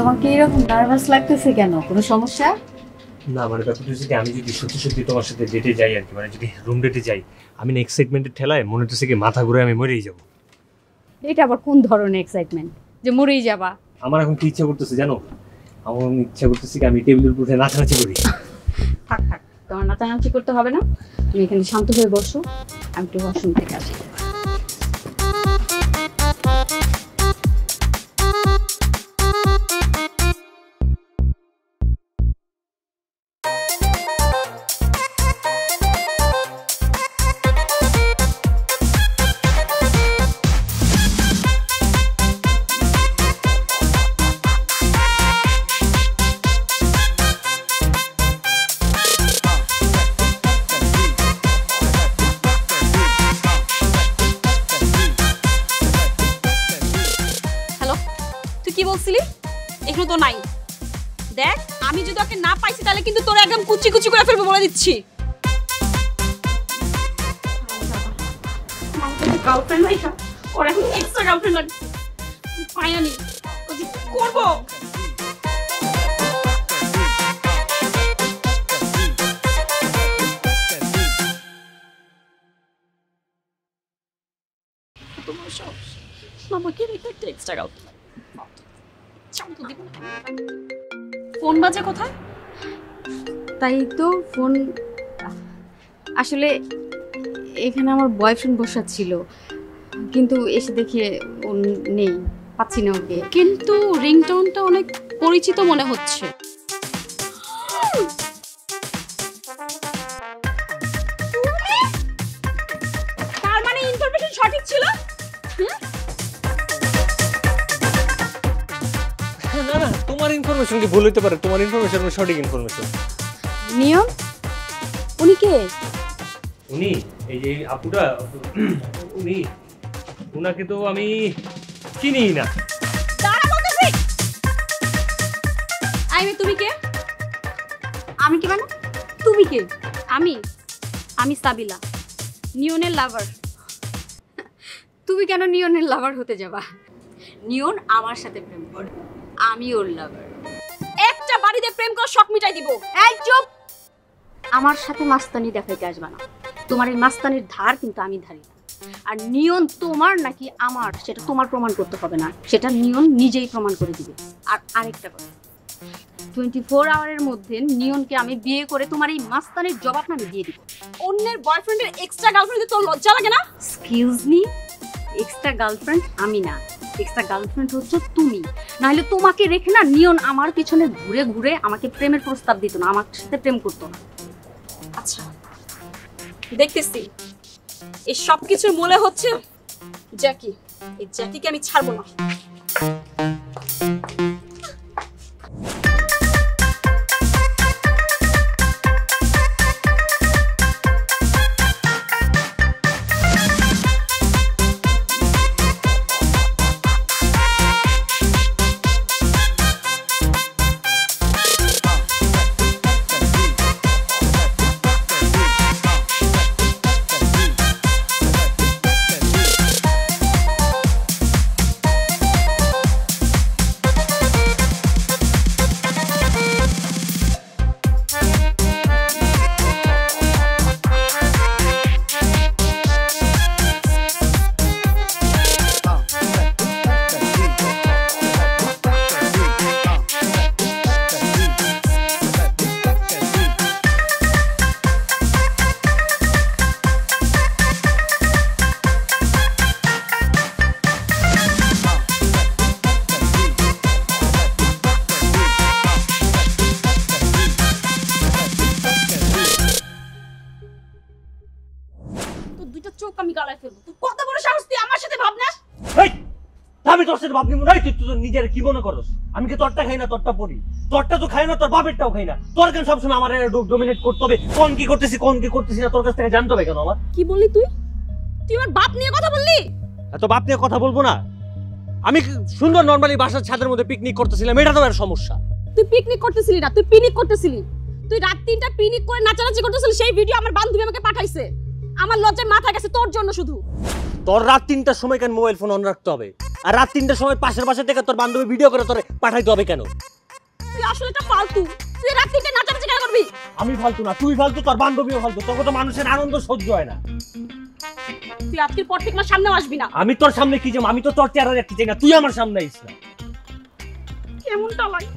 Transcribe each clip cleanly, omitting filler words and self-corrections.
তোমাকে এরকম নার্ভাস লাগতেছে কেন? কোনো সমস্যা? না মানে ব্যাপারটা হচ্ছে যে আমি যদি সত্যি সত্যি তোমার সাথে ডেটে যাই আর কি, মানে যদি রুম ডেটে যাই, আমি না এক্সাইটমেন্টের ঠেলায় মনে হচ্ছে কি মাথা ঘুরে আমি মরেই যাব। এটা আবার কোন ধরনের এক্সাইটমেন্ট যে মরেই যাবা? আমার এখন কি ইচ্ছা করতেছে জানো? আমার ইচ্ছা করতেছে কি আমি টেবিলের উপরে নাচানাচি করি। থাক থাক, তোমার নাচানাচি করতে হবে না, তুমি এখানে শান্ত হয়ে বসো, আমি একটু ওয়াশরুম থেকে আসি। এগুলো তো নাই। দেখ আমি যদি ওকে না পাইছি তাহলে কিন্তু তোর একদম কুচি কুচি করে ফেলবো বলে দিচ্ছি। গার্লফ্রেন্ড নাই, ওর এখন এক্সট্রা গার্লফ্রেন্ড লাগে। পায়ানি করবো। আমাকে একটা এক্সট্রা গার্লফ্রেন্ড। ফোন বাজে কোথায়? তাই তো ফোন, আসলে এখানে আমার বয়ফ্রেন্ড বসা ছিল, কিন্তু এসে দেখে ও নেই, পাচ্ছি না ওকে। কিন্তু রিংটোনটা অনেক পরিচিত মনে হচ্ছে। তার মানে ইনফরমেশন সঠিক ছিল? না না, তোমার ইনফরমেশন কি ভুল হতে পারে? তোমার ইনফরমেশন সঠিক ইনফরমেশন। নিয়ম? উনি কে? উনি এই যে আপুটা, উনি, উনাকে তো আমি চিনি না। আইমি তুমি কে? আমি কি মানে? তুমি কে? আমি সাবিলা, নিয়নের লাভার। তুমি কেন নিয়নের লাভার হতে যাবা? নিয়ন আমার সাথে প্রেম করে, আমি ওর লাভার। একটা বাড়িতে প্রেম করে শখ মিটাই দিব। এই চুপ! আমার সাথে মাস্তানি দেখাইতে আসবা না। তোমার এই মাস্তানির ধার কিন্তু আমি ধারি না। আর নিয়ন তোমার নাকি আমার সেটা তোমার প্রমাণ করতে হবে না, সেটা নিয়ন নিজেই প্রমাণ করে দিবে। আর আরেকটা কথা, 24 আওয়ারের মধ্যে নিয়নকে আমি বিয়ে করে তোমার এই মাস্তানির জবাব আমি দিয়ে দিব। অন্যের বয়ফ্রেন্ডের এক্সট্রা গার্লফ্রেন্ডে তোর লজ্জা লাগে না? এক্সকিউজ মি, এক্সট্রা গার্লফ্রেন্ড আমি না, এক্সট্রা গার্লফ্রেন্ড হচ্ছে তুমি। নাহলে তোমাকে রেখে না নিয়ন আমার পিছনে ঘুরে ঘুরে আমাকে প্রেমের প্রস্তাব দিত না, আমার সাথে প্রেম করতো না। আচ্ছা দেখতেছি এই সব কিছুর মূলে হচ্ছে জ্যাকি। এই জ্যাকিকে আমি ছাড়বো না। নিজের কি মনে করস? আমি কি তোরটা খাই না তোরটা পড়ি? তোরটা তো খাই না, তোর বাপেরটাও খাই না। তোর কেন সবসময় আমার ডোমিনেট করতে হবে? কোন কি করতেছি না তোর কাছ থেকে জানতে হবে কেন? আমার কি বললি তুই? তুই আমার বাপ নিয়ে কথা বললি? এত বাপ নিয়ে কথা বলবো না। আমি সুন্দর নরমালি বাসার ছাদের মধ্যে পিকনিক করতেছিলাম, এটা তো এর সমস্যা। তুই পিকনিক করতেছিলি না, তুই পিকনিক করতেছিলি। তুই রাত 3টা পিকনিক করে নাচানাচি করতেছিলি, সেই ভিডিও আমার বান্ধবী আমাকে পাঠাইছে। আমার লজ্জায় মাথা গেছে তোর জন্য শুধু। তোর রাত 3টার সময় কেন মোবাইল ফোন অন রাখতে হবে? আর রাত 3টার সময় পাশের বাসা থেকে তোর বান্ধবী ভিডিও করে তোরে পাঠাইতে হবে কেন? তুই আসলে একটা ফালতু। তুই রাত 3টায় নাচানাচি কেন করবি? আমি ফালতু না, তুই ফালতু, তোর বান্ধবীও ফালতু। তোকে তো মানুষের আনন্দ সহ্য হয় না। তুই আজকের পর থেকে আমার সামনেও আসবি না। আমি তোর সামনে কি যাম? আমি তো তোর চেহারা দেখতে চাই না, তুই আমার সামনে আইস না। কেমনটা লাগে?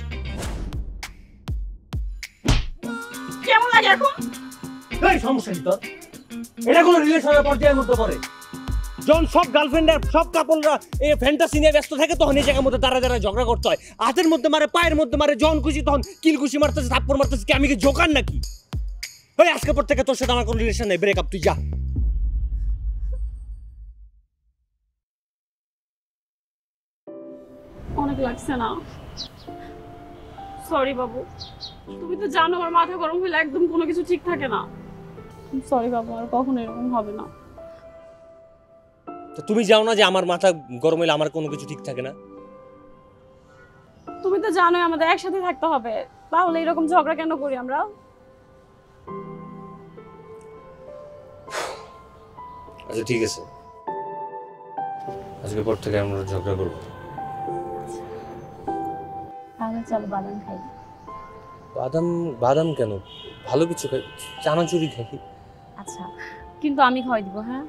কেমন লাগে এখন? এই সমস্যা কি তোর? এটা কোনো রিলেশনের পর্যায়ের মধ্যে পড়ে? যখন সব গার্লফ্রেন্ডের সব কাপলরা এই ফ্যান্টাসি নিয়ে ব্যস্ত থাকে তখন এই জায়গার মধ্যে দাঁড়া ঝগড়া করতে হয়। হাতের মধ্যে মারে, পায়ের মধ্যে মারে, যখন খুশি তখন কিলকুশি মারতেছে, থাপ্পড় মারতেছে। কি আমি কি জোকার নাকি? ওই আজকে পর থেকে তোর সাথে আমার কোনো রিলেশন নেই, ব্রেকআপ, তুই যা। অনেক লাগছে না? সরি বাবু, তুমি তো জানো আমার মাথা গরম হলে একদম কোনো কিছু ঠিক থাকে না। সরি বাবু, আর কখনো এরকম হবে না। তো তুমি জানো না যে আমার মাথা গরম হলে আমার কোনো কিছু ঠিক থাকে না? তুমি তো জানোই আমাদের একসাথে থাকতে হবে, তাহলে এরকম ঝগড়া কেন করি আমরা? আচ্ছা ঠিক আছে, আজকে পর থেকে আমরা ঝগড়া করবো। তাহলে চলো বাদাম খাই। বাদাম? বাদাম কেন? ভালো কিছু খাই, চানাচুরি খাই। আচ্ছা, কিন্তু আমি খাওয়াই দিব। হ্যাঁ,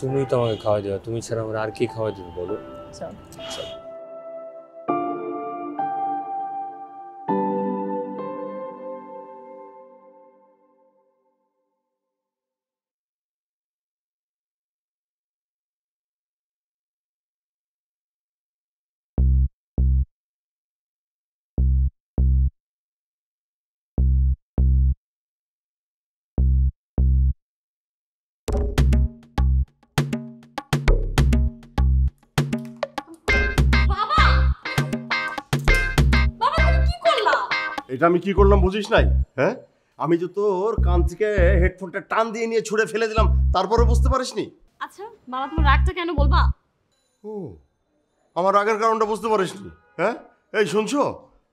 তুমি তো আমাকে খাওয়াই দেবে, তুমি ছাড়া আমার আর কি খাওয়াই দেবে বলো? চল। এটা আমি কি করলাম বুঝিস নাই? হ্যাঁ, আমি তো তোর কান থেকে হেডফোনটা টান দিয়ে নিয়ে ছুঁড়ে ফেলে দিলাম, তারপরে বুঝতে পারিসনি? আচ্ছা বাবা, তোমার রাগটা কেন বলবা? ও, আমার রাগের কারণটা বুঝতে পারিসনি? হ্যাঁ, এই শুনছো,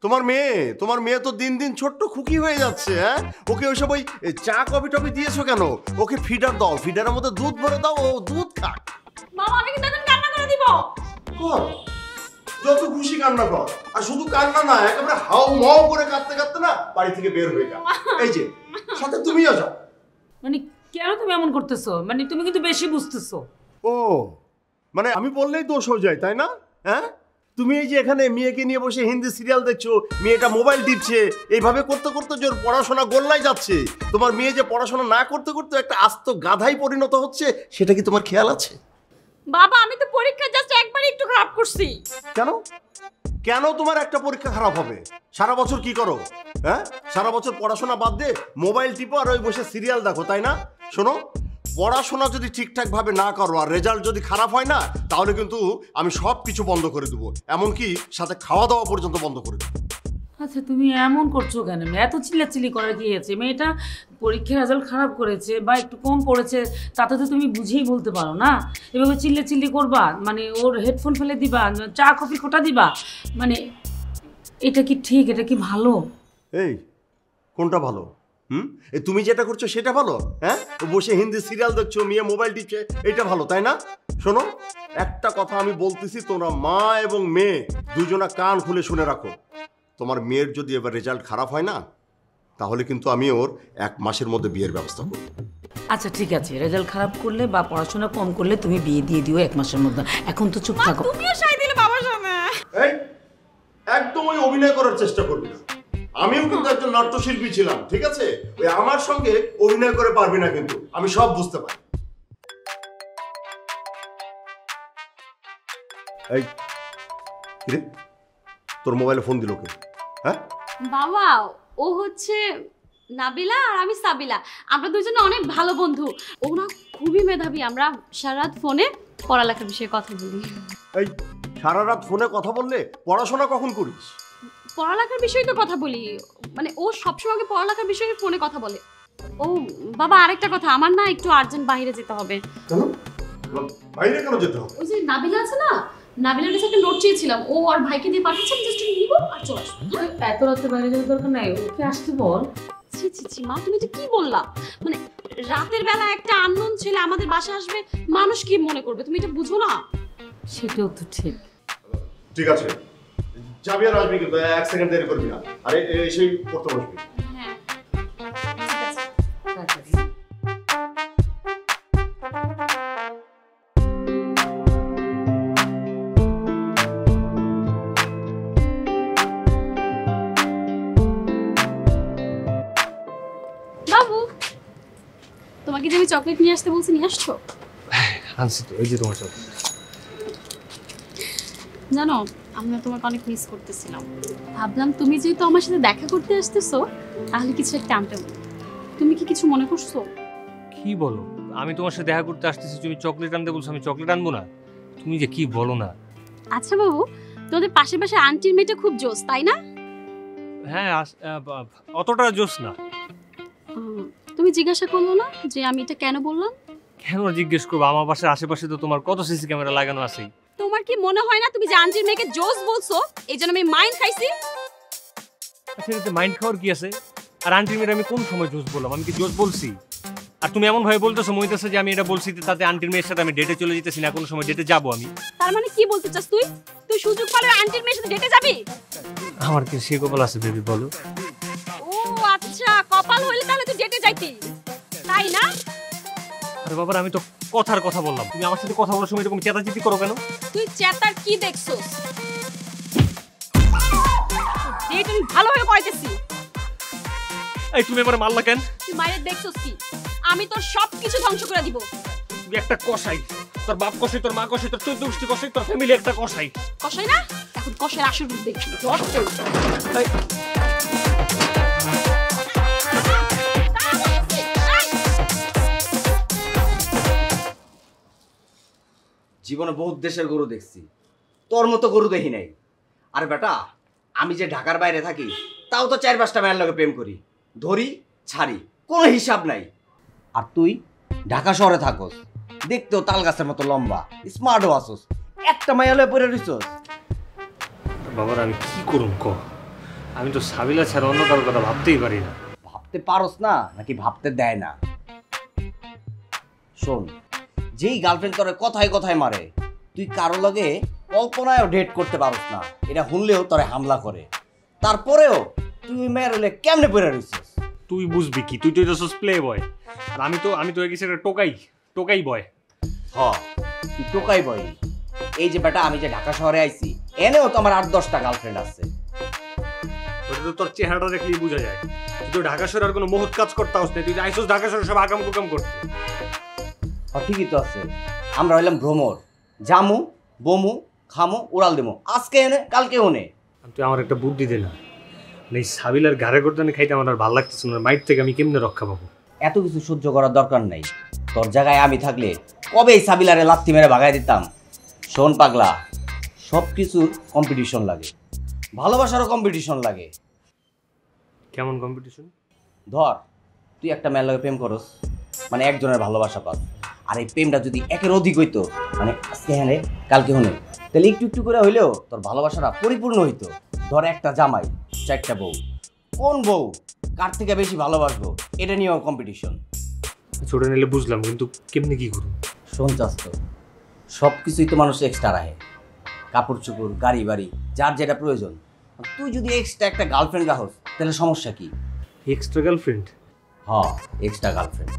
তোমার মেয়ে তো দিন দিন ছোট্ট খুকি হয়ে যাচ্ছে। হ্যাঁ, ওকে ওইসব ওই চা কফি টফি দিয়েছো কেন? ওকে ফিডার দাও, ফিডারের মধ্যে দুধ ভরে দাও, ও দুধ খাক। বাবা, আমি কিন্তু এখন কান্না করে দিব। কর, যত খুশি কান্না কর। আর শুধু কান্না না, একেবারে হাউ মাউ করে কাঁদতে কাঁদতে না বাড়ি থেকে বের হয়ে যা। এই যে সাথে তুমিও যাও। মানে কেন তুমি এমন করতেছো? মানে তুমি কিন্তু বেশি বুঝতেছো। ও, মানে আমি বললেই দোষ হয়ে যায় তাই না? হ্যাঁ, তুমি এই যে এখানে মেয়েকে নিয়ে বসে হিন্দি সিরিয়াল দেখছো, মেয়েটা মোবাইল টিপছে, এইভাবে করতে করতে যে ওর পড়াশোনা গোল্লাই যাচ্ছে, তোমার মেয়ে যে পড়াশোনা না করতে করতে একটা আস্ত গাধাই পরিণত হচ্ছে, সেটা কি তোমার খেয়াল আছে? বাবা, আমি তো পরীক্ষা জাস্ট একবার একটু খারাপ করছি। কেন কেন তোমার একটা পরীক্ষা খারাপ হবে? সারা বছর কি করো? হ্যাঁ, সারা বছর পড়াশোনা বাদ দিয়ে মোবাইল টিপো আর ওই বসে সিরিয়াল দেখো, তাই না? শোনো, পড়াশোনা যদি ঠিকঠাক ভাবে না করো আর রেজাল্ট যদি খারাপ হয় না, তাহলে কিন্তু আমি সব কিছু বন্ধ করে দেবো, এমনকি সাথে খাওয়া দাওয়া পর্যন্ত বন্ধ করে দেবো। আচ্ছা তুমি এমন করছো কেন? এত চিল্লাচিল্লি করার কি আছে? মেয়েটা পরীক্ষার রেজাল্ট খারাপ করেছে বা একটু কম পড়েছে, তাতে তো তুমি বুঝেই বলতে পারো না। এভাবে চিল্লাচিল্লি করবা, মানে ওর হেডফোন ফেলে দিবা, চা কফি খোটা দিবা, মানে এটা কি ঠিক? এটা কি ভালো? এই কোনটা ভালো? তুমি যেটা করছো সেটা ভালো? হ্যাঁ, বসে হিন্দি সিরিয়াল দেখছো, মেয়ে মোবাইল টিপছে, এটা ভালো তাই না? শোনো, একটা কথা আমি বলতেছি, তোমরা মা এবং মেয়ে দুজনা কান খুলে শুনে রাখো। তোমার মেয়ের যদি এবার রেজাল্ট খারাপ হয় না, তাহলে কিন্তু আমি ওর 1 মাসের মধ্যে বিয়ের ব্যবস্থা করব। আচ্ছা ঠিক আছে, রেজাল্ট খারাপ করলে বা পড়াশোনা কম করলে তুমি বিয়ে দিয়ে দিও 1 মাসের মধ্যে। এখন তো চুপ থাকো। তুমিও সাই দিলে বাবার সামনে। এই একদম ওই অভিনয় করার চেষ্টা করবি না। আমিও কিন্তু একজন নাট্যশিল্পী ছিলাম, ঠিক আছে? ওই আমার সঙ্গে অভিনয় করে পারবি না, কিন্তু আমি সব বুঝতে পারি। এই রে, তোর মোবাইলে ফোন দিল কে? হ্যাঁ বাবা, ও হচ্ছে নাবিলা আর আমি সাবিলা। আমরা দুজনে অনেক ভালো বন্ধু। ও না খুবই মেধাবী। আমরা সারা রাত ফোনে পড়ালেখার বিষয়ে কথা বলি। এই সারা রাত ফোনে কথা বললে পড়াশোনা কখন করিস? পড়ালেখার বিষয়ে তো কথা বলি, মানে ও সবসময় পড়ালেখার বিষয়ে ফোনে কথা বলে। ও বাবা, আরেকটা কথা, আমার না একটু আর্জেন্ট বাইরে যেতে হবে। কেন বাইরে কেন যেতে হবে? ওই যে নাবিলা আছে না, নাবিলার কাছে একটা নোট চেয়েছিলাম, ও আর ভাইকে দিয়ে পাঠিয়েছে, আমি জাস্ট নিব আর চলে আসবো। এত রাতে বাইরে যাওয়ার দরকার নাই, ওকে আসতে বল। ছি ছি ছি মা, তুমি এটা কি বললা? মানে রাতের বেলা একটা আননোন ছেলে আমাদের বাসায় আসবে, মানুষ কি মনে করবে? তুমি এটা বুঝো না? সেটাও তো ঠিক। ঠিক আছে, যাবি আর আসবি, কিন্তু 1 সেকেন্ড দেরি করবি না। আরে এসেই পড়তে বসবি। হ্যাঁ বাবু, তোমাকে যে আমি চকলেট নিয়ে আসতে বলছি, নিয়ে আসছো? আনছি তো, এই যে তোমার সাথে। জানো, আমি না তোমাকে অনেক মিস করতেছিলাম। ভাবলাম তুমি যেহেতু আমার সাথে দেখা করতে আসতেছো, তাহলে কিছু একটা আনতে বলো। তুমি কি কিছু মনে করছো? কি বলো? আমি তোমার সাথে দেখা করতে আসতেছি, তুমি চকলেট আনতে বলছো, আমি চকলেট আনবো না? তুমি যে কি বলো না। আচ্ছা বাবু, তোমাদের পাশে পাশে আন্টির মেয়েটা খুব জোস, তাই না? হ্যাঁ, অতটা জোশ না। তুমি জিজ্ঞাসা করলো না যে আমি এটা কেন বললাম? কেন জিজ্ঞেস করবো? আমার বাসার আশেপাশে তো তোমার কত সিসি ক্যামেরা লাগানো আছে। তোমার কি মনে হয় না তুমি যে আন্টির মেয়েকে জোস বলছো, এই জন্য আমি মাইন্ড খাইছি? আচ্ছা, এতে মাইন্ড খাওয়ার কি আছে? আর আন্টির মেয়ের আমি কোন সময় জোস বললাম? আমি কি জোস বলছি? আর তুমি এমন ভাবে বলতেছো মনে হচ্ছে যে আমি এটা বলছি, তাতে আন্টির মেয়ের সাথে আমি ডেটে চলে যেতেছি না, কোনো সময় ডেটে যাবো আমি। তার মানে কি বলতে চাস তুই? তুই সুযোগ পালে আন্টির মেয়ের সাথে ডেটে যাবি? আমার কি সে কপাল আছে বেবি, বলো? ও আচ্ছা, কপাল হইলে তাহলে তুই ডেটে যাইতি, তাই না? আরে বাবা, আমি তো কথার কথা বললাম, তুমি আমার সাথে কথা বলার সময় এরকম চেতাচিতি করো কেন? তুই চেতার কি দেখছস? ডেট আমি ভালোভাবে করাইতেছি। এই তুমি এবারে মারলা কেন? তুই বাইরে দেখছস কি? আমি তোর সবকিছু ধ্বংস করে দিব। তুই একটা কসাই, তোর বাপ কসাই, তোর মা কসাই, তোর 14 গোষ্ঠী কসাই, তোর ফ্যামিলি একটা কসাই। কষাই না? এখন কষার আসল রূপ দেখবি। জীবনে বহুত দেশের গরু দেখছি, তোর মতো গরু দেখি নাই। আরে বেটা, আমি যে ঢাকার বাইরে থাকি, তাও তো 4-5টা মেয়ের লগে প্রেম করি, ধরি ছাড়ি, কোনো হিসাব নাই। আর তুই ঢাকা শহরে থাকস, দেখতেও তাল গাছের মতো লম্বা, স্মার্টও আসস, একটা মাইয়া লয়ে পড়ে রইছস। বাবার আমি কি করুম ক? আমি তো সাবিলা ছাড়া অন্য কারোর কথা ভাবতেই পারি না। ভাবতে পারস না নাকি ভাবতে দেয় না? শোন, যেই গার্লফ্রেন্ড তোরে কথায় কথায় মারে, তুই কারো লগে কল্পনায়ও ডেট করতে পারস না, এটা শুনলেও তোরে হামলা করে। তারপরেও তুই মেয়ের হলে কেমনে পড়ে রইছিস? তুই বুঝবি কি? তুই তো এটা প্লে বয়, আর আমি তো গেছি একটা টোকাই বয়। হ, তুই টোকাই বই। এই যে বেটা, আমি যে ঢাকা শহরে আইছি, এনেও তো আমার 8-10টা গার্লফ্রেন্ড আছে। ওটা তো তোর চেহারাটা দেখলেই বোঝা যায়। তুই তো ঢাকা শহরে আর কোনো মহৎ কাজ করতে আসতে, তুই আইসোস ঢাকা শহরে সব আকাম কুকাম করতে। ঠিকই তো আছে, আমরা হইলাম ভ্রমর, জামু বমু খামু উড়াল দেমু, আজকে এনে কালকে ওনে। তুই আমার একটা বুদ্ধি দে না, এই সাবিলার ঘাড়ে গর্দানে খাইতে আমার আর ভালো লাগতেছে না। মাইট থেকে আমি কেমনে রক্ষা পাবো? এত কিছু সহ্য করার দরকার নাই। তোর জায়গায় আমি থাকলে কবে এই সাবিলারে লাত্তি মেরে ভাগাই দিতাম। শোন পাগলা, সব কিছুর কম্পিটিশন লাগে, ভালোবাসারও কম্পিটিশন লাগে। কেমন কম্পিটিশন? ধর, তুই একটা মেয়ের লগে প্রেম করস, মানে একজনের ভালোবাসা পাস, আর এই প্রেমটা যদি একের অধিক হইতো, মানে আজকে হ্যাঁ কালকে হনে, তাহলে একটু একটু করে হইলেও তোর ভালোবাসাটা পরিপূর্ণ হইতো। ধর, একটা জামাই 4টা বউ, কোন বউ কার থেকে বেশি ভালোবাসবো, এটা নিয়েও কম্পিটিশন। ছোট নিলে বুঝলাম, কিন্তু কেমনি কি করুন? শোন চাস্ত, সব কিছুই তো মানুষ এক্সট্রা রাখে, কাপড় চোপড়, গাড়ি বাড়ি, যার যেটা প্রয়োজন। তুই যদি এক্সট্রা একটা গার্লফ্রেন্ড রাখস, তাহলে সমস্যা কি? Extra girlfriend? হ্যাঁ, এক্সট্রা গার্লফ্রেন্ড।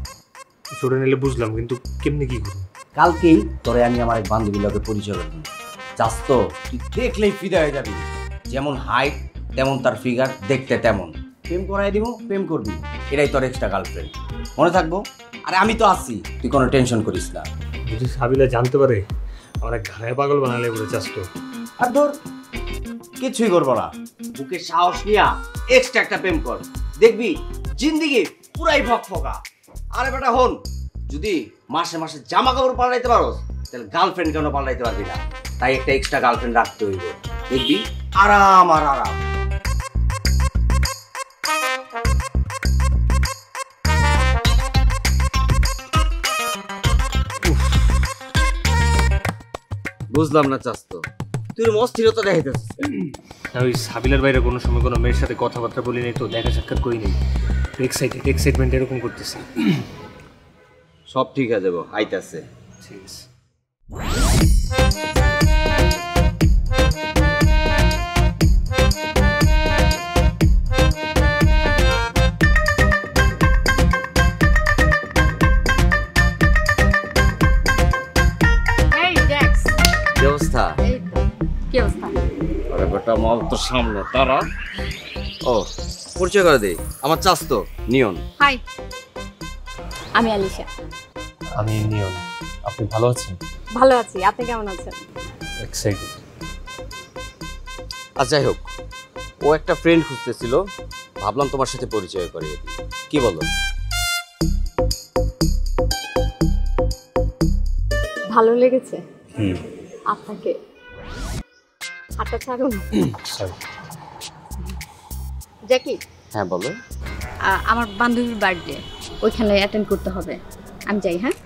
ছোট নিলে বুঝলাম, কিন্তু কেমনি কি করুন? কালকেই তোরে আমি আমার এক বান্ধবীর লগে পরিচয় করবো। চাস তো তুই দেখলেই ফিদা হয়ে যাবি। যেমন হাইট তেমন তার ফিগার, দেখতে তেমন। প্রেম করাই দিব, প্রেম করবি, এটাই তোর এক্সট্রা গার্লফ্রেন্ড, মনে থাকবো। আরে আমি তো আছি, তুই কোনো টেনশন করিস না। যদি সাবিলা জানতে পারে, আমার ঘাড়ে পাগল বানালে বলে চাস তো। আর ধর, কিছুই করবো না, বুকে সাহস নিয়া এক্সট্রা একটা প্রেম কর, দেখবি জিন্দিগি পুরাই ফকফকা। আরে বেটা হন, যদি মাসে মাসে জামা কাপড় পাল্টাইতে পারোস, তাহলে গার্লফ্রেন্ড কেন পাল্টাইতে পারবি না? তাই একটা এক্সট্রা গার্লফ্রেন্ড রাখতে হইব, দেখবি আরাম আর আরাম। বুঝলাম না চাস্ত, তুই অস্থিরতা দেখাইতেছিস। ওই সাবিলার বাইরে কোনো সময় কোনো মেয়ের সাথে কথাবার্তা বলি নাই, তো দেখা সাক্ষাৎ করি নাই। এক্সাইটমেন্ট এরকম করতেছি। সব ঠিক হয়ে যাবো, আইতাছে। ঠিক আছে। এই ডেক্স, কি অবস্থা? এই তো কি অবস্থা? আরে বেটা মাল তো সামনে তারা। ও পরিচয় করে দেই, আমার চাচতো নিয়ন। হাই, আমি আলিশা। আমি নিয়ন। আপনি ভালো আছেন? ভালো আছি, আপনি কেমন আছেন? এক্সাইটেড। আচ্ছা যাই হোক, ও একটা ফ্রেন্ড খুঁজতেছিল, ভাবলাম তোমার সাথে পরিচয় করিয়ে দিই। কি বলো? ভালো লেগেছে হুম। আপনাকে? হাতটা ছাড়ুন। সরি। জ্যাকি, হ্যাঁ বলো। আমার বান্ধবীর বার্থডে, ওইখানে অ্যাটেন্ড করতে হবে, আমি যাই। হ্যাঁ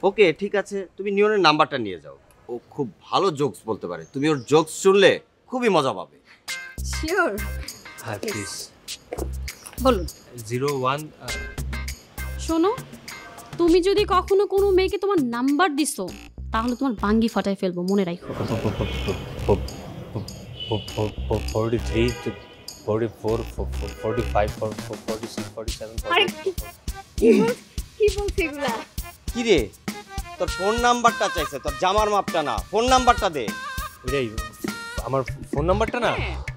ওকে ঠিক আছে, তুমি নিয়নের নাম্বারটা নিয়ে যাও। ও খুব ভালো জোকস বলতে পারে, তুমি ওর জোকস শুনলে খুবই মজা পাবে। শিওর। হ্যাঁ প্লিজ। বলুন। 01 শোনো, তুমি যদি কখনো কোনো মেয়েকে তোমার নাম্বার দিছো তাহলে তোমার বাঙ্গি ফাটাই ফেলবো, মনে রাখো। 43 44 45 46 47 আরে কি বলছি এগুলা? কি রে, তোর ফোন নাম্বারটা চাইছে, তোর জামার মাপটা না, ফোন নাম্বারটা দে। ওইটাই আমার ফোন নাম্বারটা না,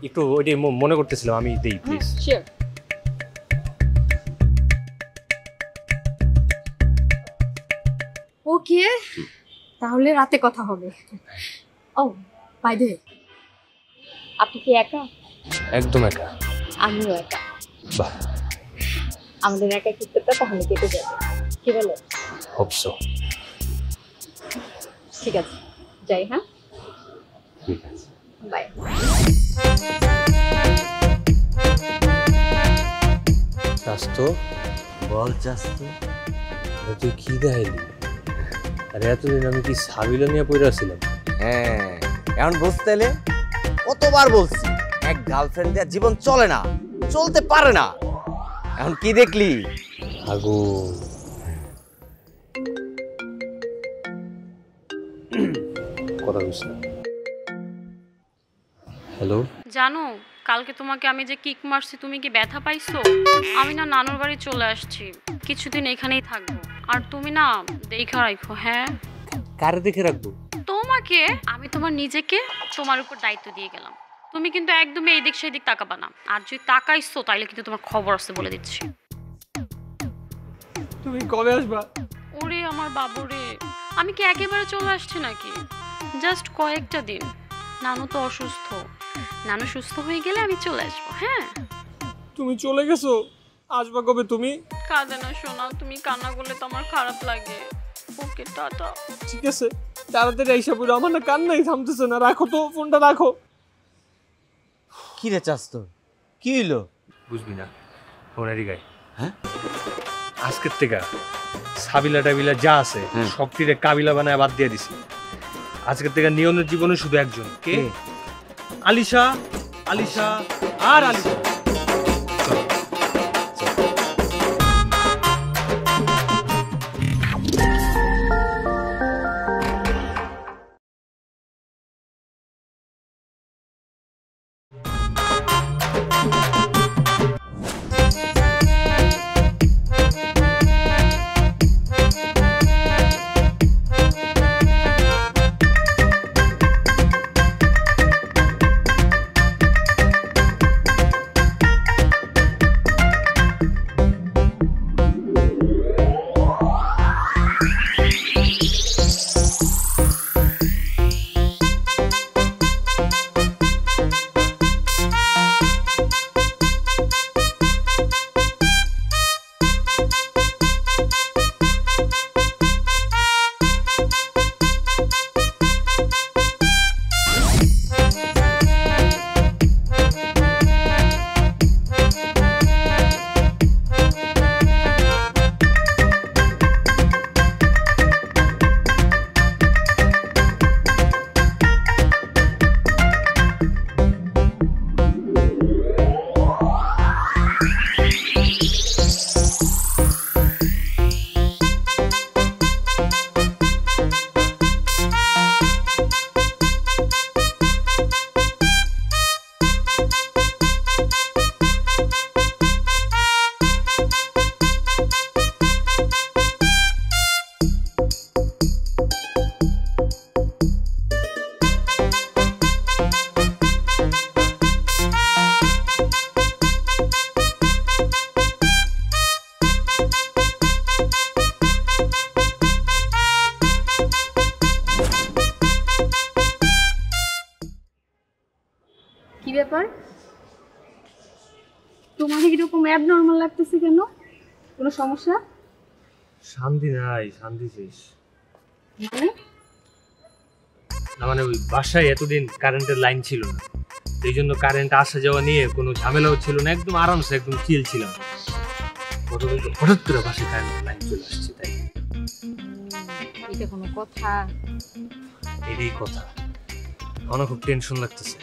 একটু ওইটাই মনে করতেছিলাম, আমি দেই প্লিজ। শিওর। ওকে, তাহলে রাতে কথা হবে। ও বাই দ্য ওয়ে, আপনি কি একা? একদম একা। আমিও একা। বাহ, আমাদের একাকিত্বটা তাহলে কেটে যাবে, কি বলো? Hope so. ঠিক আছে, যাই। হ্যাঁ ঠিক আছে, বাই। স্বাস্থ্য বল চাস্তো। তুই কি দেখাইলি? আরে এতদিন আমি কি সাবিলা নিয়ে পড়ে আসছিলাম? হ্যাঁ এখন বুঝতে এলে, কতবার বলছি এক গার্লফ্রেন্ড দেওয়ার জীবন চলে না, চলতে পারে না। এখন কি দেখলি? আগুন। কথা বলিস না। হ্যালো, জানো কালকে তোমাকে আমি যে কিক মারছি, তুমি কি ব্যথা পাইছো? আমি না নানুর বাড়ি চলে আসছি, কিছুদিন এখানেই থাকবো। আর তুমি না দেখা রাখো। হ্যাঁ কারে দেখে রাখবো? তোমাকে। আমি তোমার নিজেকে তোমার উপর দায়িত্ব দিয়ে গেলাম। তুমি কিন্তু একদমই এই দিক সেই দিক তাকাবা না, আর যদি তাকাইছো তাইলে কিন্তু তোমার খবর আছে বলে দিচ্ছি। তুমি কবে আসবা? ওরে আমার বাবুরে, আমি কি একেবারে চলে আসছি নাকি? জাস্ট কয়েকটা দিন। নানু তো অসুস্থ, নানু সুস্থ হয়ে গেলে আমি চলে আসবো। হ্যাঁ তুমি চলে গেছো, আসবা কবে তুমি? কাঁদে না সোনা, তুমি কান্না করলে তো আমার খারাপ লাগে। ওকে টাটা। ঠিক আছে, তাড়াতাড়ি আইসা পড়ো, আমার না কান্নাই থামতেছে না। রাখো তো ফোনটা, রাখো। কি রে চাস্তো, কি হইলো? বুঝবি না, ফোনেরই গায়ে। হ্যাঁ আজকের থেকে সাবিলা টাবিলা যা আছে সবটিরে কাবিলা বানায় বাদ দিয়ে দিছি। আজকের থেকে নিয়নের জীবনে শুধু একজন, কে? আলিশা। আলিশা আর আলিশা। অ্যাবনর্মাল লাগতেছে কেন? কোনো সমস্যা? শান্তি নাই, শান্তি শেষ। মানে না মানে ওই বাসায় এতদিন কারেন্টের লাইন ছিল না, এই জন্য কারেন্ট আসা যাওয়া নিয়ে কোনো ঝামেলাও ছিল না, একদম আরামসে একদম চিল ছিলাম। কতদিন হঠাৎ করে বাসায় কারেন্টের লাইন চলে আসছে, তাই এটা কোনো কথা? এটাই কথা। আমার খুব টেনশন লাগতেছে।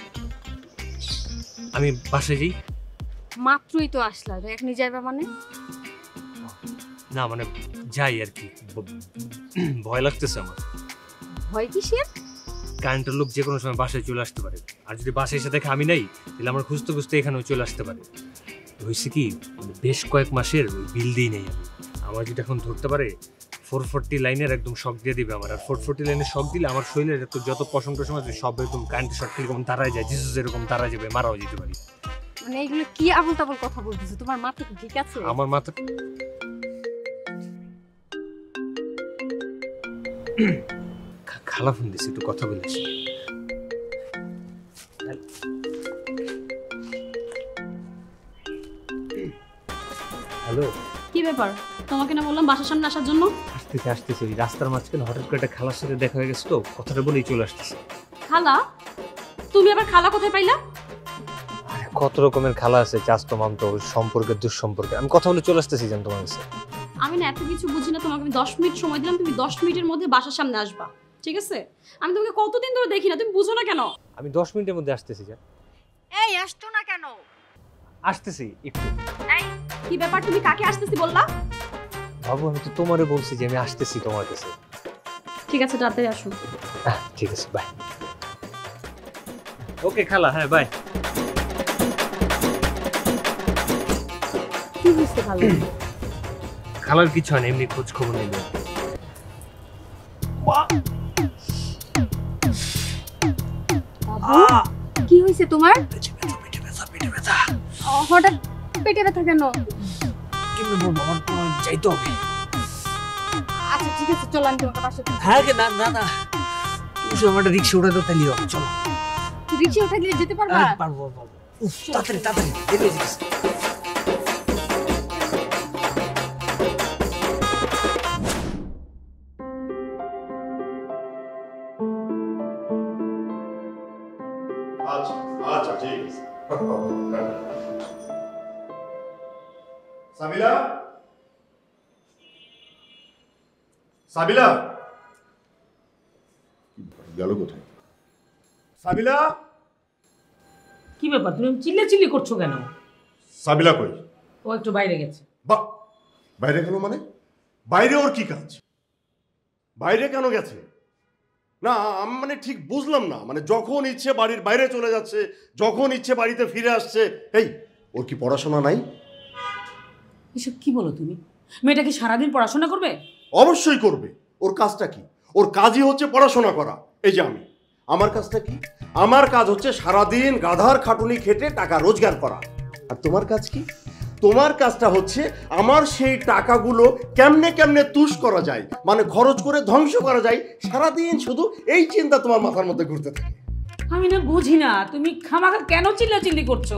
আমি বাসায় যাই। মাত্রই তো আসলা, এখনই যাইবা মানে? না মানে যাই আর কি, ভয় লাগতেছে আমার। ভয় কিসের? কারেন্টের লোক যে কোনো সময় বাসায় চলে আসতে পারে, আর যদি বাসায় এসে দেখে আমি নাই, তাহলে আমার খুঁজতে খুঁজতে এখানেও চলে আসতে পারে। হয়েছে কি, মানে বেশ কয়েক মাসের বিল দিই নেই আমি। আমার যদি এখন ধরতে পারে 440 লাইনের একদম শক দিয়ে দিবে আমার। আর 440 লাইনের শক দিলে আমার শরীরের যত পশম টসম আছে সব একদম কারেন্টের শর্ট এরকম তারাই যায়, জিসুস এরকম তারা যাবে, মারাও যেতে পারি। মানে এগুলো কি আবল তাবল কথা বলতেছো? তোমার মাথা কি ঠিক আছে? আমার মাথা খালা ফোন দিছে, একটু কথা বলেছি। হ্যালো, কি ব্যাপার? তোমাকে না বললাম বাসার সামনে আসার জন্য? আসতেছি ওই রাস্তার মাঝখানে হঠাৎ করে একটা খালার সাথে দেখা হয়ে গেছে, তো কথাটা বলেই চলে আসতেছে। খালা? তুমি আবার খালা কোথায় পাইলা? আরে কত রকমের খালা আছে, চাচতো মামতো, সম্পর্কে দুঃসম্পর্কে, আমি কথা বলে চলে আসতেছি জান তোমার কাছে। আমি না এত কিছু বুঝি না, তোমাকে আমি 10 মিনিট সময় দিলাম, তুমি 10 মিনিটের মধ্যে বাসার সামনে আসবা, ঠিক আছে? আমি তোমাকে কতদিন ধরে দেখি না, তুমি বুঝো না কেন? আমি 10 মিনিটের মধ্যে আসতেছি জান। এই আসতো না কেন? আসতেছি একটু। এই কি ব্যাপার, তুমি কাকে আসতেছি বললা? বাবু আমি তো তোমারে বলছি যে আমি আসতেছি তোমার কাছে। ঠিক আছে, তাড়াতাড়ি আসো। ঠিক আছে, বাই। ওকে খালা, হ্যাঁ বাই। কি বুঝতে ভালো? খালার কিছু হয় না, এমনি খোঁজ খবর নিল। কি হয়েছে তোমার? হঠাৎ পেটে ব্যথা কেন? যাইতে হবে। আচ্ছা ঠিক আছে, চলো আমি তোমাকে বাসায় হ্যাঁ না না না, তুমি শুধু আমার রিক্সা উঠে তো তাহলেই হবে। চলো, রিক্সা উঠে গেলে যেতে পারবা? পারবো পারবো। তাড়াতাড়ি তাড়াতাড়ি দেরি হয়ে যাচ্ছে। আচ্ছা আচ্ছা ঠিক আছে। সাবিলা, সাবিলা গেল কোথায়? সাবিলা, কি ব্যাপার, তুমি চিল্লাচিল্লি করছো কেন? সাবিলা কই? ও একটু বাইরে গেছে। বাহ, বাইরে গেল মানে? বাইরে ওর কি কাজ? বাইরে কেন গেছে? না আমি মানে ঠিক বুঝলাম না, মানে যখন ইচ্ছে বাড়ির বাইরে চলে যাচ্ছে, যখন ইচ্ছে বাড়িতে ফিরে আসছে। এই ওর কি পড়াশোনা নাই? এসব কি বলো তুমি? মেয়েটা কি সারাদিন পড়াশোনা করবে? অবশ্যই করবে। ওর কাজটা কি? ওর কাজই হচ্ছে পড়াশোনা করা। এই যে আমার কাজটা কি? আমার কাজ হচ্ছে সারাদিন গাধার খাটুনি খেটে টাকা রোজগার করা। আর তোমার কাজ কি? তোমার কাজটা হচ্ছে আমার সেই টাকাগুলো কেমনে কেমনে তুষ করা যায়, মানে খরচ করে ধ্বংস করা যায়। সারাদিন শুধু এই চিন্তা তোমার মাথার মধ্যে ঘুরতে থাকে। আমি না বুঝি না তুমি খামাখা কেন চিল্লাচিল্লি করছো?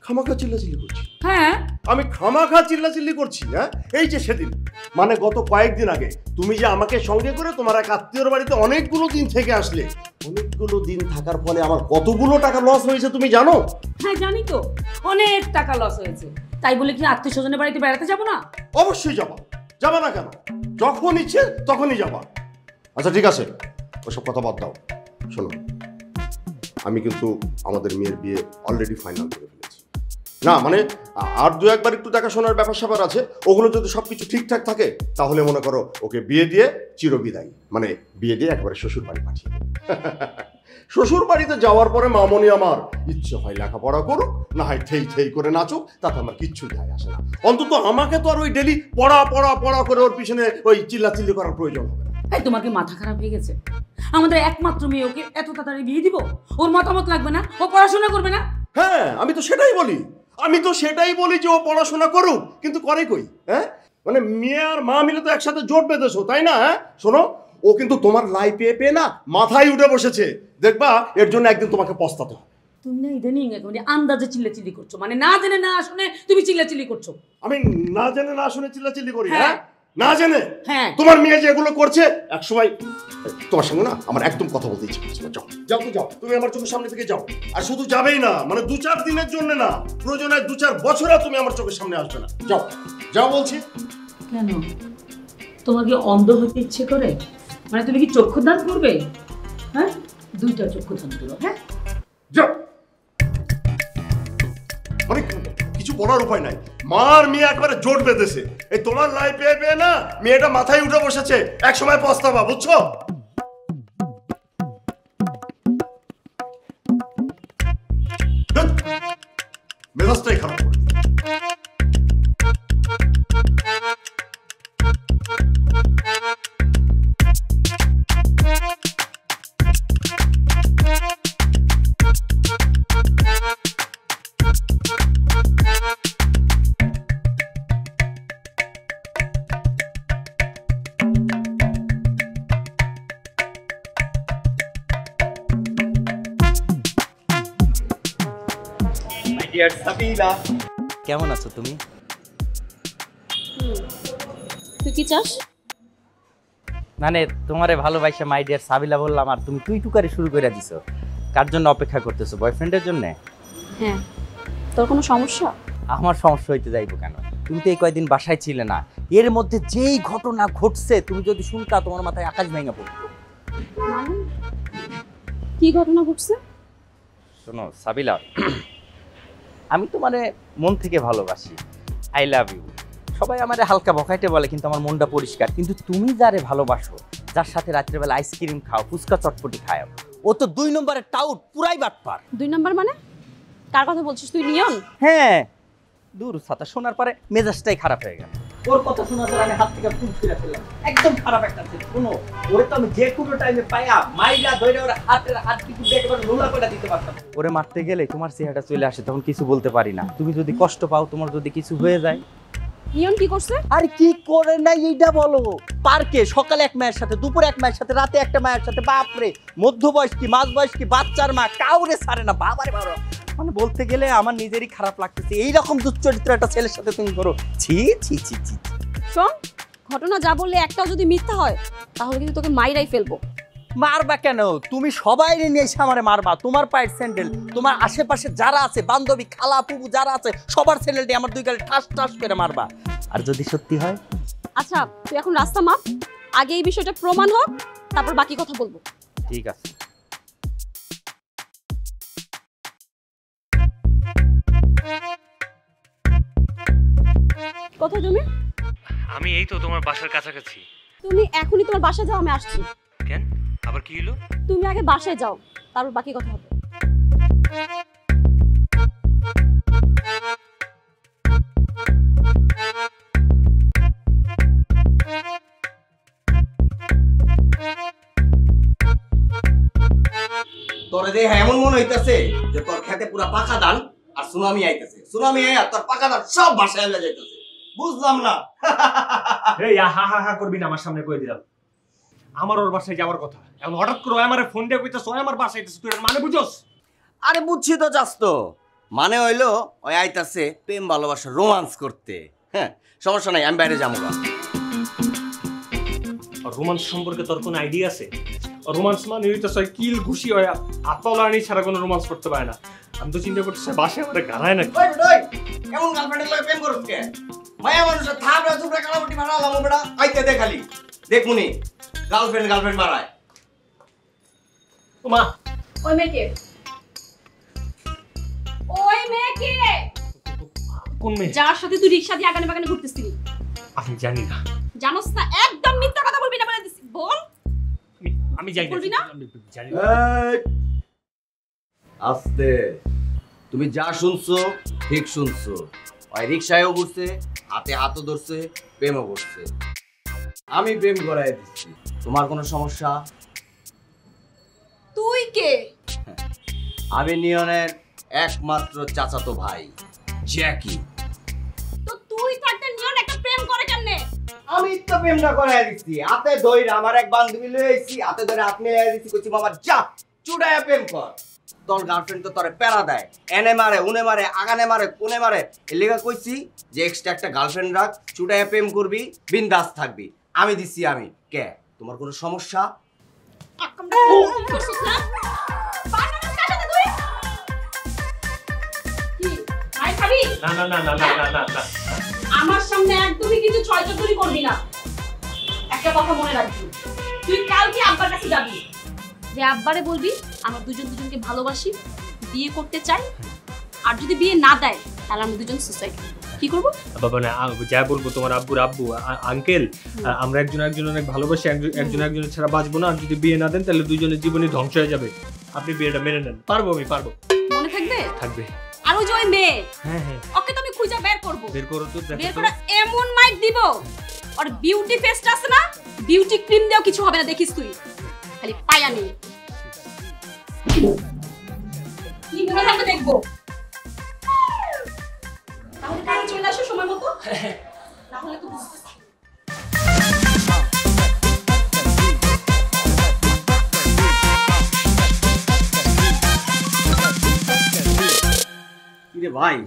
খামাখা চিল্লাচিল্লি করছি? হ্যাঁ, আমি খামাখা চিল্লাচিল্লি করছি? হ্যাঁ, এই যে সেদিন মানে গত কয়েকদিন আগে তুমি যে আমাকে সঙ্গে করে তোমার এক আত্মীয়র বাড়িতে অনেকগুলো দিন থেকে আসলে, অনেকগুলো দিন থাকার ফলে আমার কতগুলো টাকা লস হয়েছে তুমি জানো? হ্যাঁ জানি তো, অনেক টাকা লস হয়েছে। তাই বলে কি আত্মীয় স্বজনের বাড়িতে বেড়াতে যাবো না? অবশ্যই যাবা। যাবা না কেন? যখন ইচ্ছে তখনই যাবা। আচ্ছা ঠিক আছে, ওসব কথা বাদ দাও। শোনো, আমি কিন্তু আমাদের মেয়ের বিয়ে অলরেডি ফাইনাল করে ফেলেছি। না মানে আর দু একবার একটু দেখাশোনার ব্যাপার স্যাপার আছে, ওগুলো যদি সবকিছু ঠিকঠাক থাকে তাহলে মনে করো ওকে বিয়ে দিয়ে চিরবিদায়, মানে বিয়ে দিয়ে একবারে শ্বশুর বাড়ি পাঠিয়ে দেবো। শ্বশুর বাড়িতে যাওয়ার পরে মামনি আমার ইচ্ছে হয় লেখাপড়া করুক, না হয় ঠেই ঠেই করে নাচুক, তাতে আমার কিচ্ছু যায় আসে না। অন্তত আমাকে তো আর ওই ডেলি পড়া পড়া পড়া করে ওর পিছনে ওই চিল্লাচিল্লি করার প্রয়োজন হবে না। এই তোমার কি মাথা খারাপ হয়ে গেছে? আমাদের একমাত্র মেয়ে, ওকে এত তাড়াতাড়ি বিয়ে দিব? ওর মতামত লাগবে না? ও পড়াশোনা করবে না? হ্যাঁ আমি তো সেটাই বলি যে ও পড়াশোনা করুক, কিন্তু করে কই? হ্যাঁ মানে মেয়ে আর মা মিলে তো একসাথে জোট বেঁধেছো, তাই না? হ্যাঁ শোনো, ও কিন্তু তোমার লাই পেয়ে পেয়ে না মাথায় উঠে বসেছে। দেখবা এর জন্য একদিন তোমাকে পস্তাতে হবে। তুমি না ইদানিং একেবারে আন্দাজে চিল্লাচিল্লি করছো, মানে না জেনে না শুনে তুমি চিল্লাচিল্লি করছো। আমি না জেনে না শুনে চিল্লাচিল্লি করি? হ্যাঁ। হ্যাঁ, না জেনে। হ্যাঁ। তোমার মেয়ে যে এগুলো করছে, এক সময় তোমার সঙ্গে না আমার একদম কথা বলতে ইচ্ছে করছে না। যাও যাও তো যাও, তুমি আমার চোখের সামনে থেকে যাও। আর শুধু যাবেই না, মানে 2-4 দিনের জন্য না, প্রয়োজনে 2-4 বছরে তুমি আমার চোখের সামনে আসবে না। যাও যাও বলছি। কেন তোমার কি অন্ধ হতে ইচ্ছে করে? মানে তুমি কি চক্ষুদান করবে? হ্যাঁ, 2টা চক্ষুদান করো। হ্যাঁ, যাও। মানে কিছু বলার উপায় নাই। মার মেয়ে একবারে জোট বেঁধেছে। এই তোমার লাই পেয়ে পেয়ে না মেয়েটা মাথায় উঠে বসেছে। এক সময় পস্তাবা, বুঝছো? মেজাজটাই খারাপ করে দিল। কেমন আছো তুমি? তুই কি চাস? মানে তোমারে ভালোবাসা মাই ডিয়ার সাবিলা বললাম, আর তুমি তুই টুকারি শুরু করে দিছো। কার জন্য অপেক্ষা করতেছো? বয়ফ্রেন্ডের জন্য? হ্যাঁ। তোর কোনো সমস্যা? আমার সমস্যা হইতে যাইবো কেন? তুমি তো এই কয়দিন বাসায় ছিলে না, এর মধ্যে যেই ঘটনা ঘটছে তুমি যদি শুনতা তোমার মাথায় আকাশ ভেঙে পড়তো। মানে কি ঘটনা ঘটছে? শোনো সাবিলা, আমি তো মানে মন থেকে ভালোবাসি। I love you. সবাই আমারে হালকা বকাইতে বলে, কিন্তু আমার মনটা পরিষ্কার। কিন্তু তুমি যারে ভালোবাসো, যার সাথে রাত্রেবেলা আইসক্রিম খাও, ফুচকা চটপটি খাও, ও তো 2 নম্বরের টাউট, পুরাই বাটপার। 2 নাম্বার মানে? কার কথা বলছিস তুই? নিয়ন? হ্যাঁ, দূর ছাতা শোনার পরে মেজাজটাই খারাপ হয়ে গেল। ওর কথা শোনার পরে আমি হাত থেকে ফুল ছিঁড়ে ফেললাম। একদম খারাপ একটা ছেলে। শোনো, ওরে তো আমি যে কোনো টাইমে পাইয়া মাইলা ধরে ওর হাত কিছু একেবারে লোলা করে দিতে পারতাম। ওরে মারতে গেলে তোমার চেহারাটা চলে আসে, তখন কিছু বলতে পারি না। তুমি যদি কষ্ট পাও, তোমার যদি কিছু হয়ে যায়। নিয়ন কি করছে? আর কি করে না এইটা বলো। পার্কে সকালে এক মায়ের সাথে, দুপুরে এক মায়ের সাথে, রাতে একটা মায়ের সাথে। বাপরে, মধ্যবয়স কি মাঝ বয়স কি বাচ্চার মা, কাউরে ছাড়ে না। বাবারে বাবা, মানে বলতে গেলে আমার নিজেরই খারাপ লাগতেছে। এইরকম দুশ্চরিত্র একটা ছেলের সাথে তুমি করো। ছি ছি ছি ছি। শোন, ঘটনা যা বললে একটাও যদি মিথ্যা হয় তাহলে কিন্তু তোকে মাইরাই ফেলবো। মারবা কেন? তুমি সবাই নিয়ে এসে আমারে মারবা। তোমার পায়ের স্যান্ডেল, তোমার আশেপাশে যারা আছে, বান্ধবী, খালা, পুপু যারা আছে, সবার স্যান্ডেল দিয়ে আমার 2 গালে ঠাস ঠাস করে মারবা। আর যদি সত্যি হয়? আচ্ছা, তুই এখন রাস্তা মাপ, আগে এই বিষয়টা প্রমাণ হোক, তারপর বাকি কথা বলবো। ঠিক আছে। কোথায় তুমি? আমি এই তো তোমার বাসার কাছাকাছি। তুমি এখনই তোমার বাসায় যাও, আমি আসছি। কেন? আবার কি হলো? তুমি আগে বাসায় যাও, তারপর বাকি কথা হবে। তোরে দেখে এমন মনে হইতাছে যে তোর খেতে পুরা পাকা ধান আর সুনামি আইতাছে। সুনামি আইয়া তোর পাকা ধান সব বাসায় এলে যাইতাছে। বুঝলাম না। এই হা হা হা করবি না, আমার সামনে কই দিলাম। আমার ওর বাসায় যাওয়ার কথা, এখন হঠাৎ করে আমারে ফোন দিয়ে কইতাছ ওই আমার বাসায় আইতাছে, তুই এর মানে বুঝছস? আরে বুঝছি তো, যাস তো। মানে হইলো ওই আইতাছে প্রেম ভালোবাসা রোমান্স করতে। হ্যাঁ, সমস্যা নাই, আমি বাইরে যাবো না। আর রোমান্স সম্পর্কে তোর কোনো আইডিয়া আছে? রোমান্স মানে হইতাছে কিল ঘুষি হয়, হাত পা লাগানি ছাড়া কোনো রোমান্স করতে পারে না। আমি তো চিন্তা করতেছি বাসায় আমারে গাড়ায় নাকি। ওই বেটা, ওই কেমন গার্লফ্রেন্ডের লগে প্রেম করছ কে? মায়া মানুষের থাবড়া থুবড়া কালাবটি মারালাম ও বেটা। আইতে দে খালি দেখমুনি গার্লফ্রেন্ড মারায়। মা, ওই মেয়েকে, ওই মেয়েকে কোন মেয়ে? যার সাথে তুই রিকশা দিয়ে আগানে বাগানে ঘুরতেছিলি। আমি জানি না। জানোস না? একদম মিথ্যা কথা বলবি না বলে দিছি। বল। আমি জানি বলবি না? আমি জানি না। আস্তে, তুমি যা শুনছো ঠিক শুনছো। ওই রিকশায়ও ঘুরছে, হাতে হাতও ধরছে, প্রেমও করছে। আমি প্রেম করাই দিচ্ছি। তোমার কোনো সমস্যা? তুই কে? আমি নিয়নের একমাত্র চাচাতো ভাই জ্যাকি। তো তুই থাকতে নিয়ন একটা প্রেম করে কেন? আমি তো প্রেমটা করাই দিচ্ছি। হাতে ধরে আমার এক বান্ধবী লয়ে আইছি, হাতে ধরে হাত মিলাই দিচ্ছি, কইছি মামা যা চুড়ায়া প্রেম কর। তোর গার্লফ্রেন্ড তো তোরে প্যারা দেয়, এনে মারে উনে মারে আগানে মারে কোনে মারে। এর লেগা কইছি যে এক্সট্রা একটা গার্লফ্রেন্ড রাখ, চুটাইয়া প্রেম করবি, বিন্দাস থাকবি। আমি দিছি আমি। কে তোমার কোনো সমস্যা? না না না না না না না না, আমার সামনে একদমই কিছু ছয়চতুরি করবি না। একটা কথা মনে রাখবি, তুই কালকে আব্বার কাছে যাবি, যে আব্বারে বলবি আমরা দুজন দুজনকে ভালোবাসি, বিয়ে করতে চাই, আর যদি বিয়ে না দেয় তাহলে আমরা দুজন সুসাইড। কি করবো? বাবা না, যা বলবো তোমার আব্বুর আব্বু আঙ্কেল, আমরা একজন একজন অনেক ভালোবাসি, একজন একজনের ছাড়া বাঁচবো না। আর যদি বিয়ে না দেন তাহলে দুজনের জীবনই ধ্বংস হয়ে যাবে। আপনি বিয়েটা মেনে নেন। পারবো, আমি পারবো। মনে থাকবে? থাকবে। আর ওই যে ওই মেয়ে, হ্যাঁ হ্যাঁ, ওকে তো আমি খুঁজে বের করব। বের করো তো, বের করে এমন মাইট দিব, আর বিউটি ফেস্ট আছে না, বিউটি ক্রিম দিয়েও কিছু হবে না, দেখিস তুই। খালি পায়া নেই কি মনে থাকবে দেখবো। তাহলে কালকে চলে আসো সময় মতো, তাহলে তো বুঝতেছি। কিরে ভাই,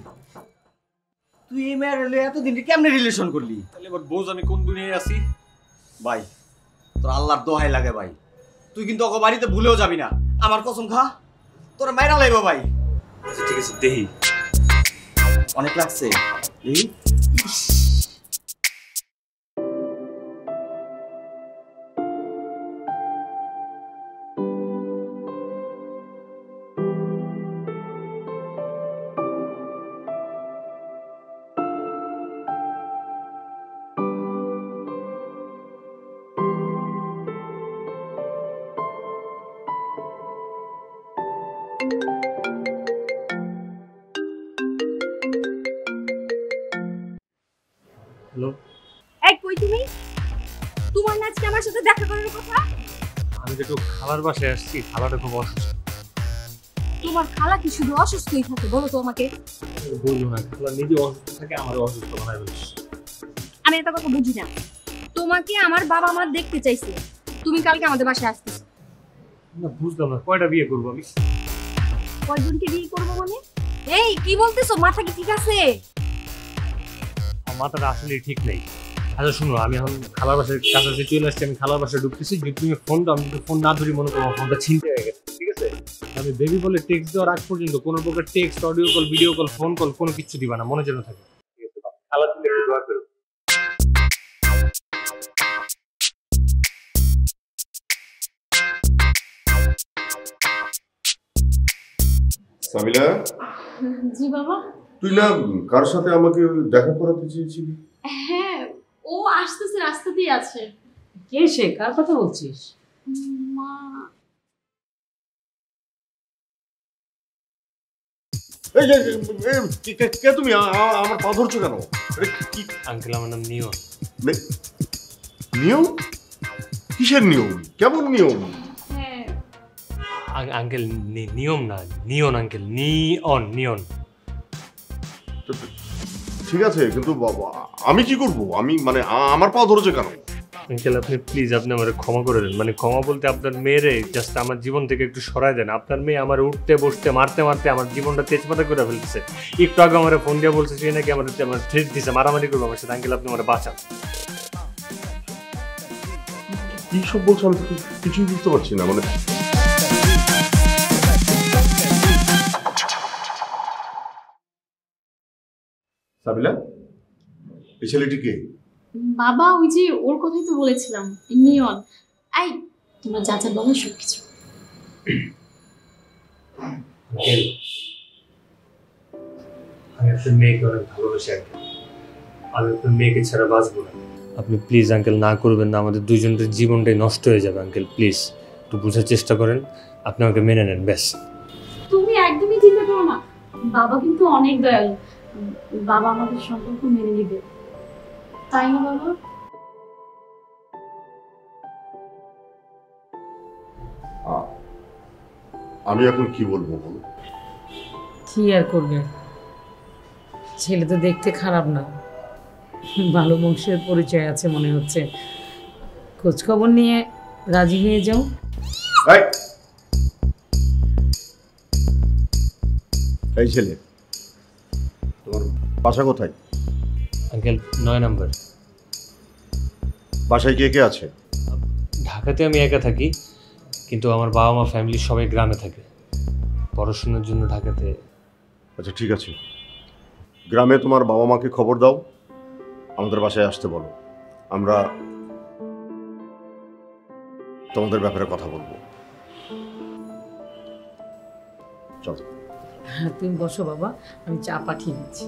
তুই এই মেয়ের এতদিন কেমনে রিলেশন করলি? তাহলে এবার বোঝ আমি কোন দুনিয়ায় আছি। ভাই তোর আল্লাহর দোহাই লাগে ভাই, তুই কিন্তু ওকে বাড়িতে ভুলেও যাবি না, আমার কসম খা। তোর মাইরা লাগবে ভাই। আচ্ছা ঠিক আছে, দেখি। অনেক লাগছে দেখি। হ্যালো, এই কই তুমি? তোমার না আজকে আমার সাথে দেখা করার কথা? আমি তো একটু খাবার বাসায় আসছি, খাবারটা খুব অসুস্থ। তোমার খালা কি শুধু অসুস্থই থাকে বলো তো আমাকে? বললো না, খালা নিজে অসুস্থ থাকে, আমারও অসুস্থ বানায় বলছি। আমি একটা কথা বুঝি না, তোমাকে আমার বাবা মা দেখতে চাইছে, তুমি কালকে আমাদের বাসায় আসতেছ। না বুঝলাম না, কয়টা বিয়ে করবো আমি? কয়জনকে বিয়ে করবো মানে? এই কি বলতেছো, মাথা কি ঠিক আছে? আমার মাথাটা আসলে ঠিক নেই। আচ্ছা শুনো, আমি এখন খালার বাসার কাছাকাছি চলে আসছি, আমি খালার বাসায় ঢুকতেছি। যদি তুমি ফোনটা, আমি যদি ফোন না ধরি মনে করো ফোনটা ছিনতে হয়ে গেছে, ঠিক আছে? আমি বেবি বলে টেক্সট দেওয়ার আগ পর্যন্ত কোনো প্রকার text, audio call, video call, phone call কোনো কিছু দিবা না, মনে যেন থাকে, ঠিক আছে? খালার জন্য একটু দোয়া করো। সামিলা, জি বাবা। তুই না কার সাথে আমাকে দেখা করাতে চেয়েছিলি? হ্যাঁ, ও আসতেছে, রাস্তাতেই আছে। কে সে? কার কথা বলছিস? মা। এই যে কে তুমি? আমার পা ধরছো কেন? কি আঙ্কেল, আমার নাম নিয়ন। নিয়ম? কিসের নিয়ম? কেমন নিয়ম? হ্যাঁ আঙ্কেল, নিয়ম না, নিয়ন আঙ্কেল, নিয়ন নিয়ন। ঠিক আছে, কিন্তু বাবা আমি কি করব? আমি মানে আমার পা ধরেছে কেন? আঙ্কেল আপনি প্লিজ, আপনি আমার ক্ষমা করে দেন। মানে ক্ষমা বলতে আপনার মেয়েরে জাস্ট আমার জীবন থেকে একটু সরাই দেন। আপনার মেয়ে আমার উঠতে বসতে মারতে মারতে আমার জীবনটা তেজপাতা করে ফেলতেছে। একটু আগে আমার ফোন দিয়ে বলছে সে নাকি আমার থ্রেট দিছে, মারামারি করবো আমার সাথে। আঙ্কেল আপনি আমার বাঁচান। কি সব বলছো? আমি তো কিছুই বুঝতে পারছি না। মানে সাবিলা, এই ছেলেটি কে? বাবা, ওই যে ওর কথাই তো বলেছিলাম, নিয়ন। এই তোমরা যা যা বলো সবকিছু। আমি আপনার মেয়েকে অনেক ভালোবাসি আঙ্কেল, আমি আপনার মেয়েকে ছাড়া বাঁচবো না। আপনি প্লিজ আঙ্কেল না করবেন না, আমাদের দুজনের জীবনটাই নষ্ট হয়ে যাবে। আঙ্কেল প্লিজ একটু বোঝার চেষ্টা করেন, আপনি আমাকে মেনে নেন ব্যাস। তুমি একদমই চিন্তা করো না, বাবা কিন্তু অনেক দয়ালু, বাবা আমাদের সম্পর্ক মেনে নিবে, তাই না বাবা? আমি এখন কি বলবো বলো? কি আর করবে, ছেলে তো দেখতে খারাপ না, ভালো বংশের পরিচয় আছে মনে হচ্ছে। খোঁজখবর নিয়ে রাজি হয়ে যাও। এই ছেলে, তোমার বাসা কোথায়? আঙ্কেল 9 নম্বর। বাসায় কে কে আছে? ঢাকাতে আমি একা থাকি, কিন্তু আমার বাবা মা ফ্যামিলি সবাই গ্রামে থাকে, পড়াশোনার জন্য ঢাকাতে। আচ্ছা ঠিক আছে, গ্রামে তোমার বাবা মাকে খবর দাও, আমাদের বাসায় আসতে বলো, আমরা তোমাদের ব্যাপারে কথা বলবো। চলো। হ্যাঁ তুমি বসো বাবা, আমি চা পাঠিয়ে দিচ্ছি।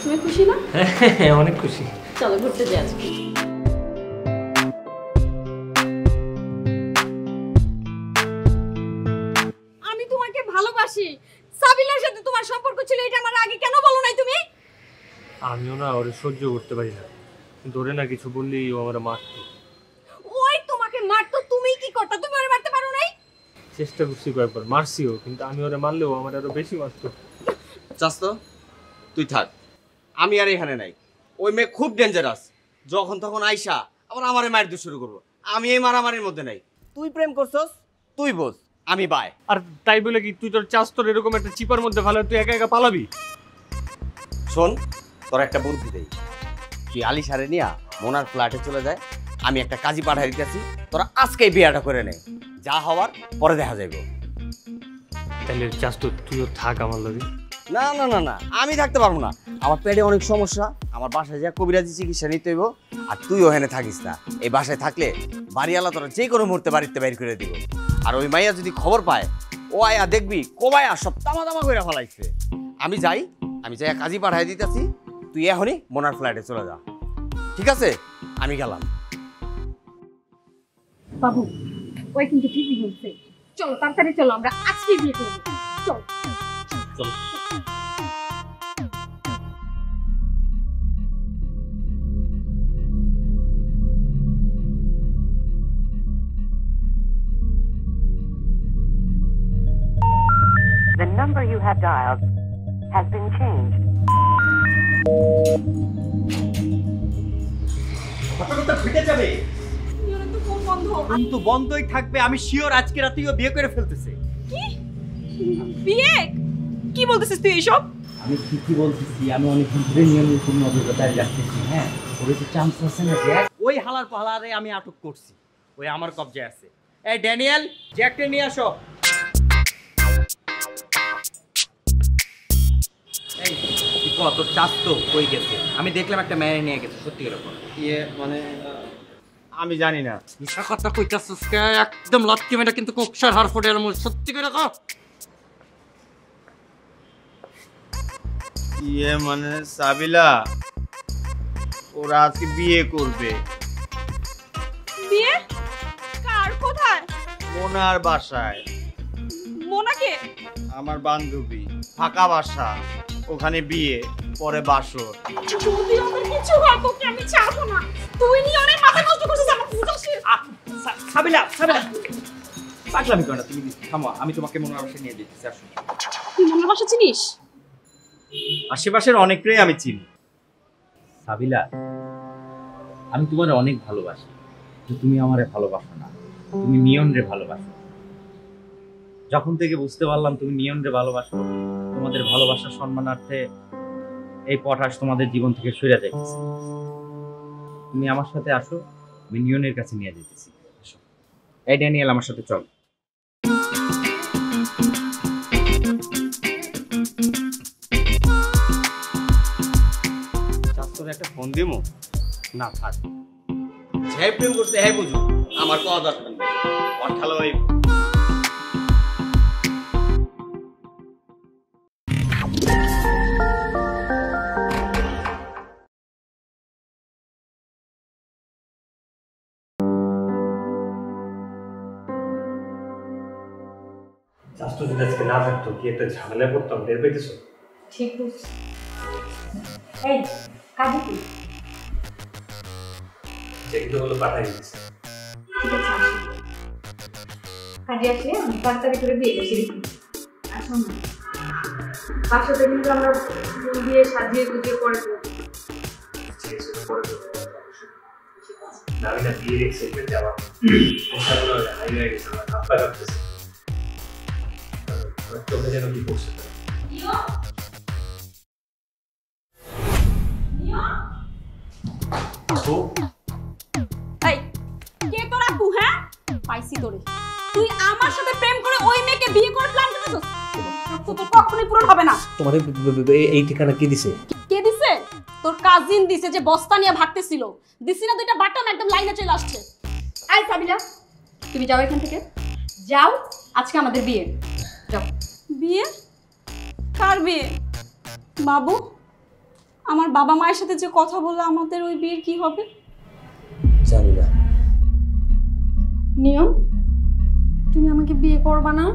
তুমি খুশি না? হ্যাঁ অনেক খুশি। চলো ঘুরতে যাই আজকে। আমি তোমাকে ভালোবাসি। সাবিলার সাথে তোমার সম্পর্ক ছিল, এটা আমার আগে কেন বলো নাই তুমি? আমিও না ওরে সহ্য করতে পারি না, কিন্তু ওরে না কিছু বললেই ও আমার মারতো। ওই তোমাকে মারতো, তুমি কি করতে? তুমি ওরে মারতে পারো নাই? চেষ্টা করছি কয়েকবার, মারছিও, কিন্তু আমি ওরে মারলেও আমার আরো বেশি মারতো। চাস্ত তুই থাক, আমি আর এখানে নাই। ওই মেয়ে খুব ডেঞ্জারাস, যখন তখন আইসা আবার আমারে মায়ের দিয়ে শুরু করবো। আমি এই মারামারির মধ্যে নাই। তুই প্রেম করছস, তুই বোঝ, আমি বাই। আর তাই বলে কি তুই তোর চাষ তোর এরকম একটা চিপার মধ্যে ভালো তুই একা একা পালাবি? শোন, তোর একটা বুদ্ধি দেই, তুই আলিশারে নিয়া মোনার ফ্ল্যাটে চলে যায়, আমি একটা কাজী পাঠাই দিতেছি, তোরা আজকেই বিয়েটা করে নে, যা হওয়ার পরে দেখা যাইব। তাহলে চাষ তো তুইও থাক আমার লগে। না না না না, আমি থাকতে পারবো না, আমার পেটে অনেক সমস্যা, আমার বাসায় যা কবিরাজি চিকিৎসা নিতে হইব। আর তুই ওখানে থাকিস না, এই বাসায় থাকলে বাড়িওয়ালা তোরা যে কোনো মুহূর্তে বাড়িতে বাইর করে দিব। আর ওই মাইয়া যদি খবর পায়, ও আয়া দেখবি কোবায়া সব তামা তামা করে ফেলাইছে। আমি যাই কাজী পাঠাই দিতেছি, তুই এখনই মোনার ফ্ল্যাটে চলে যা, ঠিক আছে? আমি গেলাম। বাবু, ওই কিন্তু ঠিকই বলছে। চলো তাড়াতাড়ি চলো, আমরা আজকে বিয়ে করব। চলো চলো। The number you have dialed has been changed. ফিটে যাবে কিন্তু বন্ধই থাকবে। আমি শিওর আজকে রাতেও বিয়ে করে ফেলতেছে। কি বিয়ে? কি বলতেছিস তুই এইসব? আমি ঠিকই বলতেছি, আমি অনেকদিন ধরে নিয়মের পূর্ণ অভিজ্ঞতায় যাচ্ছি। হ্যাঁ, ওর যে চান্স আছে না, জ্যাক, ওই হালার পাহালারে আমি আটক করছি, ওই আমার কবজায় আছে। এই ড্যানিয়েল, জ্যাককে নিয়ে আসো। এই তুই কত চাস তো কই গেছে? আমি দেখলাম একটা মেয়ে নিয়ে গেছে, সত্যি করে বল। মানে আমি জানি না। মিশা কথা কইতাছিস কে? একদম লাটকে মেয়েটা কিন্তু কোকসার হারফোর্ডের মতো, সত্যি করে কও। মানে সাবিলা, ওরা আজকে বিয়ে করবে। বিয়ে? কার? কোথায়? মোনার বাসায়। মোনাকে? আমার বান্ধবী, ফাঁকা বাসা, ওখানে বিয়ে, পরে বাসর। যদি আমার কিছু হয় তোকে আমি ছাড়বো না। তুই নিয়ে মাথা নষ্ট করছিস আমার বুঝছিস? সাবিলা, সাবিলা পাগলামি করো না তুমি, থামো, আমি তোমাকে মোনার বাসায় নিয়ে যেতেছি। আসো। তুই মোনার বাসা চিনিস? আশেপাশের অনেকটাই আমি চিনি। সাবিলা, আমি তোমার অনেক ভালোবাসি, তুমি আমারে ভালোবাসো না, তুমি নিয়নরে ভালোবাসো। যখন থেকে বুঝতে পারলাম তুমি নিয়নরে ভালোবাসো, তোমাদের ভালোবাসার সম্মানার্থে এই পটাশ তোমাদের জীবন থেকে সরে যাইতেছে। তুমি আমার সাথে আসো, আমি নিয়নের কাছে নিয়ে যেতেছি। এই ড্যানিয়েল, আমার সাথে চল। একটা ফোন দিমু না, থাক, হ্যাঁ প্রেম করতে হ্যাঁ বুঝু, আমার কথা দরকার নেই। অঠালো ওই চাষটা যদি আজকে না থাকতো কি একটা ঝামেলায় পড়তাম, টের পেতেছো? ঠিক বলছিস। এই কাজে কি? যেগুলো হলো পাঠাই দিচ্ছে। ঠিক আছে, আসি। কাজে আসলে আমি তাড়াতাড়ি করে দিয়ে গেছি। আসুন না, বাসাতে কিন্তু আমরা ফুল দিয়ে সাজিয়ে গুজিয়ে পরে ঠিক আছে। পরে আমি না বিয়ের এক্সাইটমেন্টে আমার পোশাকগুলো হাই হয়ে গেছে, আমার হাত পা কাঁপতেছে, চোখে যেন কি পড়ছে। এই কে তোর আপু? হ্যাঁ পাইছি তোরে, তুই আমার সাথে প্রেম করে ওই মেয়েকে বিয়ে করে প্ল্যান করতেছস, তো তোর কখনোই পূরণ হবে না। তোমার এই ঠিকানা কি দিছে? কে দিছে? তোর কাজিন দিছে, যে বস্তা নিয়ে ভাগতেছিল। দিছি না দুইটা বাটন, একদম লাইনে চলে আসছে। আই সাবিলা, তুমি যাও এখান থেকে, যাও, আজকে আমাদের বিয়ে। যাও। বিয়ে? কার বিয়ে? বাবু, আমার বাবা মায়ের সাথে যে কথা বললো আমাদের ওই বিয়ের কি হবে? জানি না। নিয়ম, তুমি আমাকে বিয়ে করবা না?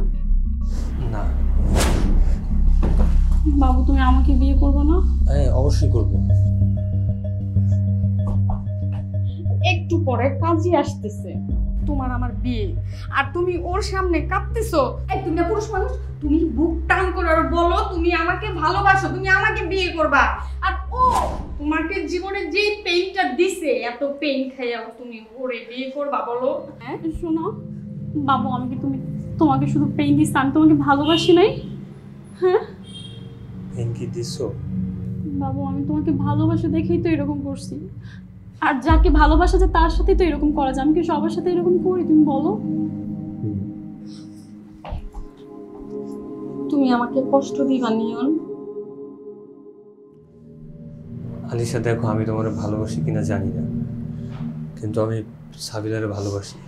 না। বাবু, তুমি আমাকে বিয়ে করবে না? হ্যাঁ, অবশ্যই করব। একটু পরে কাজী আসতেছে, তোমার আমার বিয়ে, আর তুমি ওর সামনে কাঁদতেছো। এই তুমি না পুরুষ মানুষ, তুমি বুক টান করে আর বলো তুমি আমাকে ভালোবাসো, তুমি আমাকে বিয়ে করবা। আর ও তোমাকে জীবনে যে পেইনটা দিছে, এত পেইন খাইয়াও তুমি ওরে বিয়ে করবা বলো? হ্যাঁ শোনো বাবু, আমি কি তোমাকে শুধু পেইন দিছি, আমি তোমাকে ভালোবাসি নাই? হ্যাঁ পেইন কি দিছো? বাবু, আমি তোমাকে ভালোবাসা দেখেই তো এরকম করছি, আর যাকে ভালোবাসা যায় তার সাথেই তো এরকম করা যায়। আমি কি সবার সাথে এরকম করি? তুমি বলো। তুমি আমাকে কষ্ট দিবা নিয়ন। আলিশা দেখো, আমি তোমার ভালোবাসি কিনা জানি না, কিন্তু আমি সাবিলারে ভালোবাসি।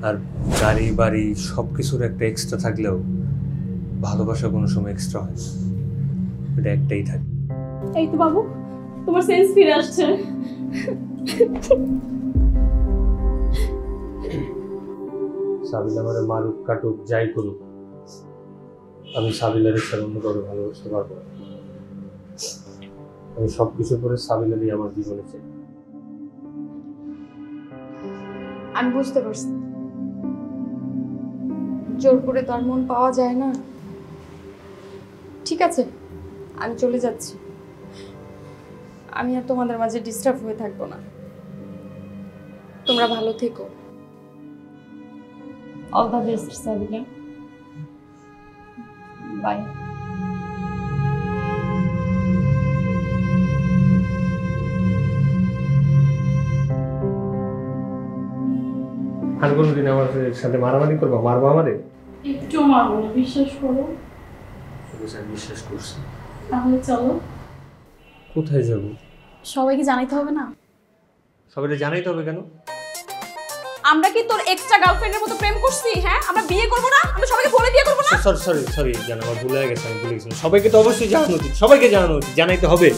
আর গাড়ি বাড়ি সব কিছুর একটা এক্সট্রা থাকলেও ভালোবাসা কোনো সময় এক্সট্রা হয় না, এটা একটাই থাকে। এই তো বাবু, তোমার সেন্স ফিরে আসছে। সাবিলা আমারে মারুক কাটুক যাই করুক, আমি সাবিলারে ছাড়া অন্য কাউকে ভালোবাসতে পারবো না। আমি সবকিছু করে সাবিলারই আমার জীবনে চাই। আমি বুঝতে পারছি, জোর করে তো আর মন পাওয়া যায় না। ঠিক আছে, আমি চলে যাচ্ছি, আমি আর তোমাদের মাঝে ডিস্টার্ব হয়ে থাকবো না। তোমরা ভালো থেকো। All the best Sabila, bye. আর কোনোদিন আমার সাথে মারামারি করবো? মারবো আমারে? একটু মারবো না, বিশ্বাস করো। বিশ্বাস করছি। তাহলে চলো। কোথায় যাব? সবাইকে জানাইতে হবে না? সবাইকে জানাইতে হবে কেন? আমরা কি তোর এক্সট্রা গার্লফ্রেন্ডের মতো প্রেম করছি? হ্যাঁ, আমরা বিয়ে করব না? আমরা সবাইকে বলে বিয়ে করব না? সরি জান, আমার ভুলে গেছে, আমি ভুলে গেছি। সবাইকে তো অবশ্যই জানানো উচিত, সবাইকে জানানো উচিত, জানাইতে হবে।